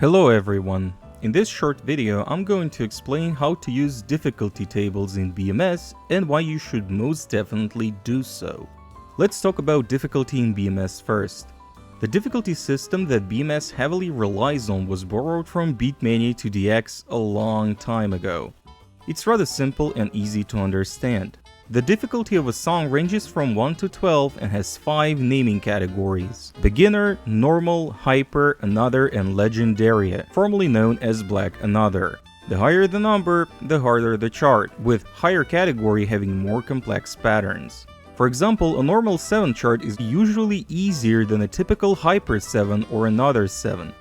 Hello everyone. In this short video, I'm going to explain how to use difficulty tables in BMS and why you should most definitely do so. Let's talk about difficulty in BMS first. The difficulty system that BMS heavily relies on was borrowed from BMS IIDX a long time ago. It's rather simple and easy to understand. The difficulty of a song ranges from 1 to 12 and has 5 naming categories: Beginner, Normal, Hyper, Another, and Legendary, formerly known as Black Another. The higher the number, the harder the chart, with higher category having more complex patterns. For example, a normal 7 chart is usually easier than a typical Hyper 7 or Another 7.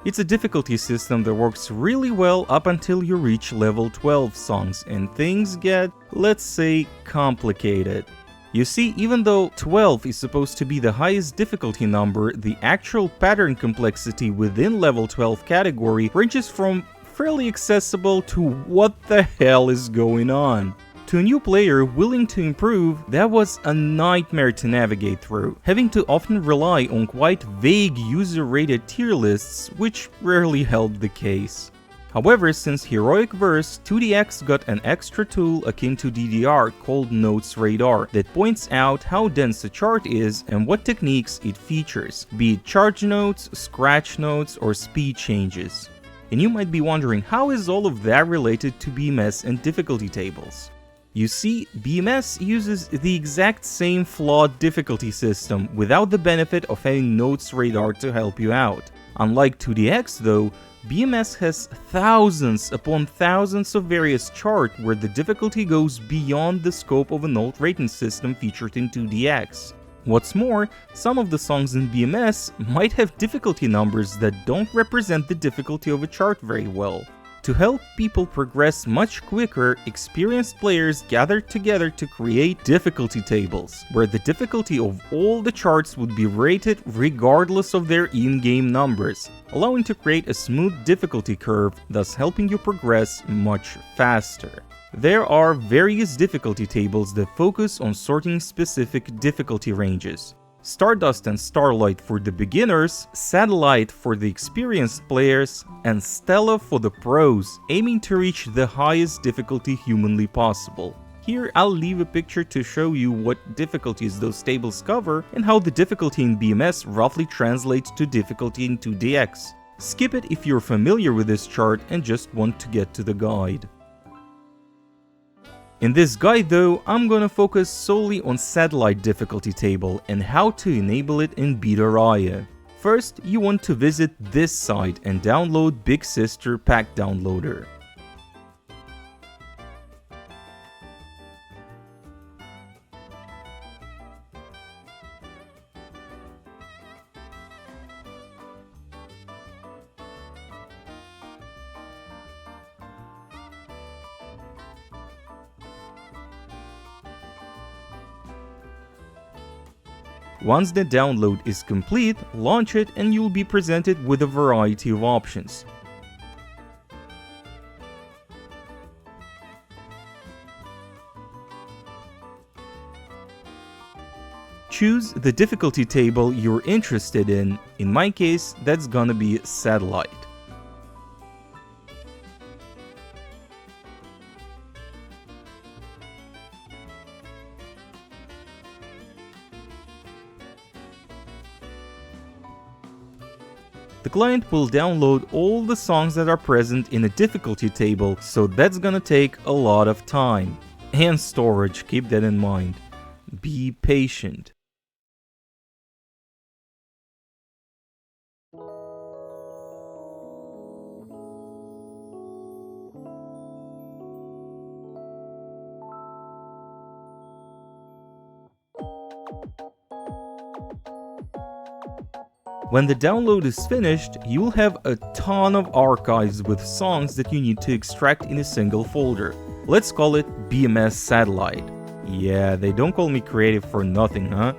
It's a difficulty system that works really well up until you reach level 12 songs and things get, let's say, complicated. You see, even though 12 is supposed to be the highest difficulty number, the actual pattern complexity within level 12 category ranges from fairly accessible to what the hell is going on. To a new player willing to improve, that was a nightmare to navigate through, having to often rely on quite vague user-rated tier lists, which rarely held the case. However, since Heroic Verse, 2DX got an extra tool akin to DDR called Notes Radar that points out how dense a chart is and what techniques it features, be it charge notes, scratch notes, or speed changes. And you might be wondering, how is all of that related to BMS and difficulty tables? You see, BMS uses the exact same flawed difficulty system without the benefit of having Notes Radar to help you out. Unlike 2DX though, BMS has thousands upon thousands of various charts where the difficulty goes beyond the scope of a note rating system featured in 2DX. What's more, some of the songs in BMS might have difficulty numbers that don't represent the difficulty of a chart very well. To help people progress much quicker, experienced players gathered together to create difficulty tables, where the difficulty of all the charts would be rated regardless of their in-game numbers, allowing to create a smooth difficulty curve, thus helping you progress much faster. There are various difficulty tables that focus on sorting specific difficulty ranges. Stardust and Starlight for the beginners, Satellite for the experienced players, and Stella for the pros, aiming to reach the highest difficulty humanly possible. Here I'll leave a picture to show you what difficulties those tables cover and how the difficulty in BMS roughly translates to difficulty in 2DX. Skip it if you're familiar with this chart and just want to get to the guide. In this guide though, I'm gonna focus solely on Satellite difficulty table and how to enable it in beatoraja. First, you want to visit this site and download Big Sister Pack Downloader. Once the download is complete, launch it and you'll be presented with a variety of options. Choose the difficulty table you're interested in my case that's gonna be Satellite. The client will download all the songs that are present in a difficulty table, so that's gonna take a lot of time. And storage, keep that in mind. Be patient. When the download is finished, you will have a ton of archives with songs that you need to extract in a single folder. Let's call it BMS Satellite. Yeah, they don't call me creative for nothing, huh?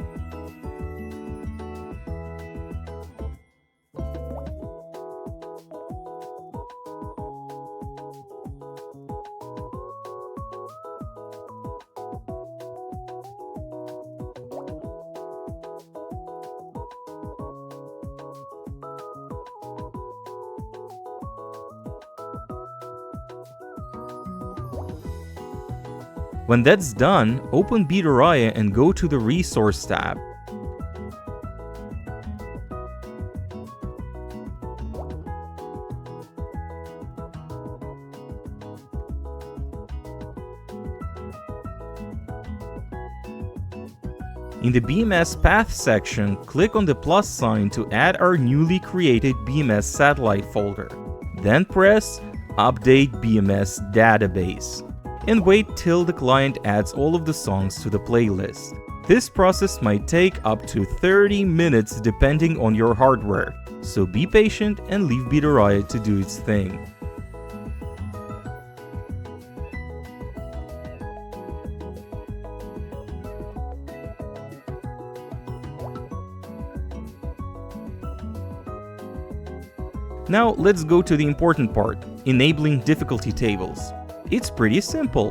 When that's done, open beatoraja and go to the Resource tab. In the BMS Path section, click on the plus sign to add our newly created BMS satellite folder. Then press Update BMS Database and wait till the client adds all of the songs to the playlist. This process might take up to 30 minutes depending on your hardware, so be patient and leave beatoraja to do its thing. Now let's go to the important part, enabling difficulty tables. It's pretty simple.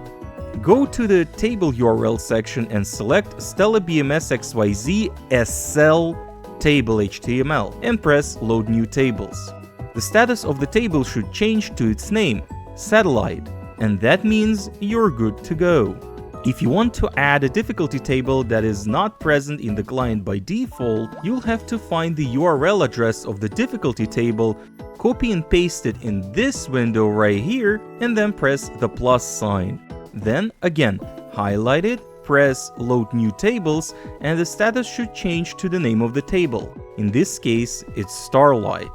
Go to the table URL section and select Stella BMS XYZ SL table HTML and press Load New Tables. The status of the table should change to its name, Satellite, and that means you're good to go. If you want to add a difficulty table that is not present in the client by default, you'll have to find the URL address of the difficulty table, copy and paste it in this window right here, and then press the plus sign. Then again, highlight it, press Load New Tables, and the status should change to the name of the table. In this case, it's Starlight.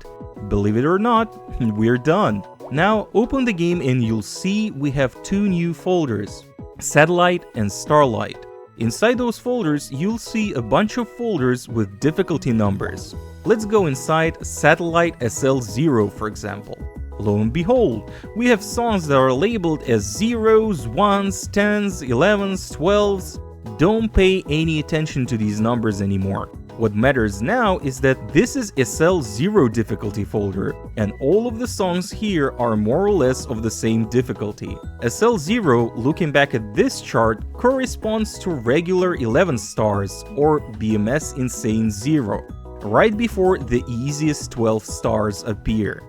Believe it or not, we're done. Now open the game and you'll see we have two new folders, Satellite and Starlight. Inside those folders, you'll see a bunch of folders with difficulty numbers. Let's go inside Satellite SL0, for example. Lo and behold, we have songs that are labeled as 0s, 1s, 10s, 11s, 12s. Don't pay any attention to these numbers anymore. What matters now is that this is SL0 difficulty folder, and all of the songs here are more or less of the same difficulty. SL0, looking back at this chart, corresponds to regular 11 stars, or BMS Insane 0, right before the easiest 12 stars appear.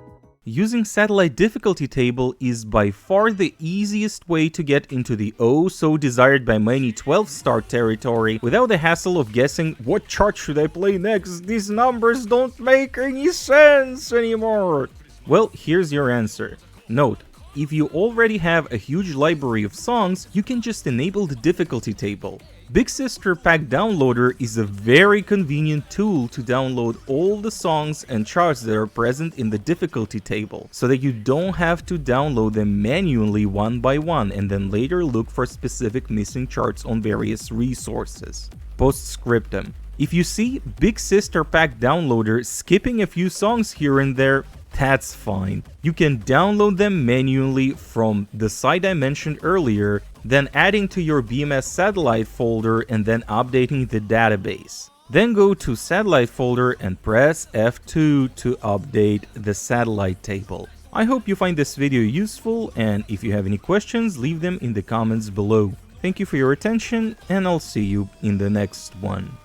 Using Satellite difficulty table is by far the easiest way to get into the oh so desired by many 12-star territory without the hassle of guessing what chart should I play next, these numbers don't make any sense anymore. Well, here's your answer. Note, if you already have a huge library of songs, you can just enable the difficulty table. Big Sister Pack Downloader is a very convenient tool to download all the songs and charts that are present in the difficulty table, so that you don't have to download them manually one by one and then later look for specific missing charts on various resources. Postscriptum. If you see Big Sister Pack Downloader skipping a few songs here and there, that's fine. You can download them manually from the site I mentioned earlier, then adding to your BMS Satellite folder and then updating the database. Then go to Satellite folder and press F2 to update the Satellite table. I hope you find this video useful, and if you have any questions, leave them in the comments below. Thank you for your attention, and I'll see you in the next one.